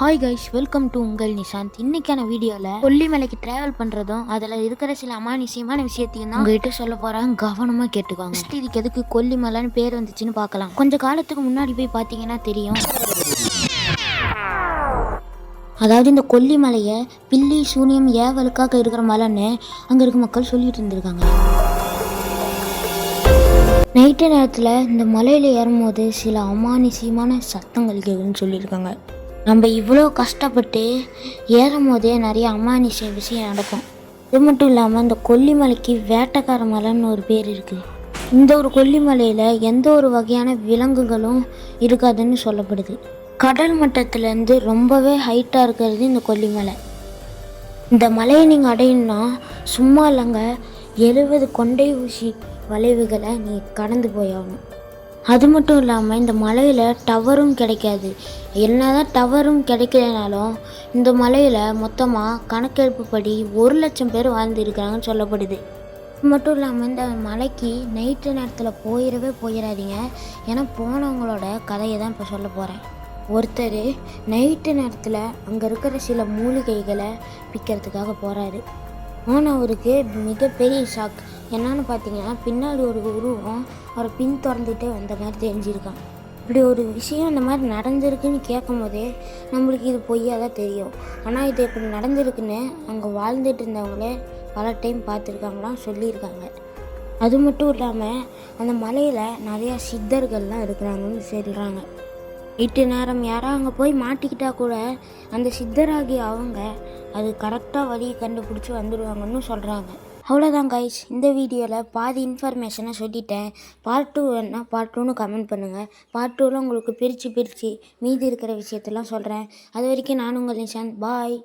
Hi guys, welcome to உங்கள் நிஷாந்த். இன்னைக்கான வீடியோவில் கொல்லிமலைக்கு ட்ராவல் பண்ணுறதும் அதில் இருக்கிற சில அமானுஷ்யமான விஷயத்தையும் தான் உங்ககிட்ட சொல்ல போகிறேன். கவனமாக கேட்டுக்கோங்க. ஃபஸ்ட் இதுக்கு எதுக்கு கொல்லிமலைன்னு பேர் வந்துச்சுன்னு பார்க்கலாம். கொஞ்சம் காலத்துக்கு முன்னாடி போய் பார்த்தீங்கன்னா தெரியும். அதாவது இந்த கொல்லிமலையை பில்லி சூனியம் ஏவலுக்காக இருக்கிற மலைன்னு அங்கே இருக்க மக்கள் சொல்லிட்டு இருந்திருக்காங்க. நைட்டு நேரத்தில் இந்த மலையில் ஏறும்போது சில அமானுஷ்யமான சத்தங்கள் கேட்குன்னு சொல்லியிருக்காங்க. நம்ம இவ்வளோ கஷ்டப்பட்டு ஏறும் போதே நிறைய அமானுஷ்ய விஷயம் நடக்கும். இது மட்டும் இல்லாமல் இந்த கொல்லிமலைக்கு வேட்டைக்கார மலைன்னு ஒரு பேர் இருக்குது. இந்த ஒரு கொல்லிமலையில் எந்த ஒரு வகையான விலங்குகளும் இருக்காதுன்னு சொல்லப்படுது. கடல் மட்டத்துலேருந்து ரொம்பவே ஹைட்டாக இருக்கிறது இந்த கொல்லிமலை. இந்த மலையை நீங்கள் அடையணும்னா சும்மா இல்லைங்க, 70 கொண்டை ஊசி வளைவுகளை நீ கடந்து போயாகணும். அது மட்டும் இல்லாமல் இந்த மலையில் டவரும் கிடைக்காது. என்னதான் டவரும் கிடைக்கலனாலும் இந்த மலையில் மொத்தமாக கணக்கெடுப்பு படி 1,00,000 பேர் வாழ்ந்துருக்கிறாங்கன்னு சொல்லப்படுது. அது மட்டும் இல்லாமல் இந்த மலைக்கு நைட்டு நேரத்தில் போயிடாதீங்க. ஏன்னா போனவங்களோட கதையை தான் இப்போ சொல்ல போகிறேன். ஒருத்தர் நைட்டு நேரத்தில் அங்கே இருக்கிற சில மூலிகைகளை விற்கிறதுக்காக போகிறாரு. ஆனால் அவருக்கு மிகப்பெரிய ஷாக். என்னன்னு பார்த்தீங்கன்னா, பின்னாடி ஒரு உருவம் அவரை பின் திறந்துட்டே வந்த மாதிரி தெரிஞ்சிருக்கான். இப்படி ஒரு விஷயம் இந்த மாதிரி நடந்திருக்குன்னு கேட்கும் போதே நம்மளுக்கு இது பொய்யாக தான் தெரியும். ஆனால் இது இப்படி நடந்திருக்குன்னு அங்கே வாழ்ந்துட்டு இருந்தவங்களே பல டைம் பார்த்துருக்காங்களாம், சொல்லியிருக்காங்க. அது மட்டும் இல்லாமல் அந்த மலையில் நிறையா சித்தர்கள்லாம் இருக்கிறாங்கன்னு சொல்கிறாங்க. நைட்டு நேரம் யாராவது அங்கே போய் மாட்டிக்கிட்டா கூட அந்த சித்தராகி அவங்க அது கரெக்டாக வழியை கண்டுபிடிச்சி வந்துடுவாங்கன்னு சொல்கிறாங்க. அவ்வளோதான் கைஸ், இந்த வீடியோவில் பாதி இன்ஃபர்மேஷனை சொல்லிட்டேன். பார்ட் 2 வேணால் பார்ட் 2ன்னு கமெண்ட் பண்ணுங்கள். பார்ட் 2ல் உங்களுக்கு பிரித்து மீதி இருக்கிற விஷயத்தெல்லாம் சொல்கிறேன். அது வரைக்கும் நான் உங்கள் நிஷாந்த். பாய்.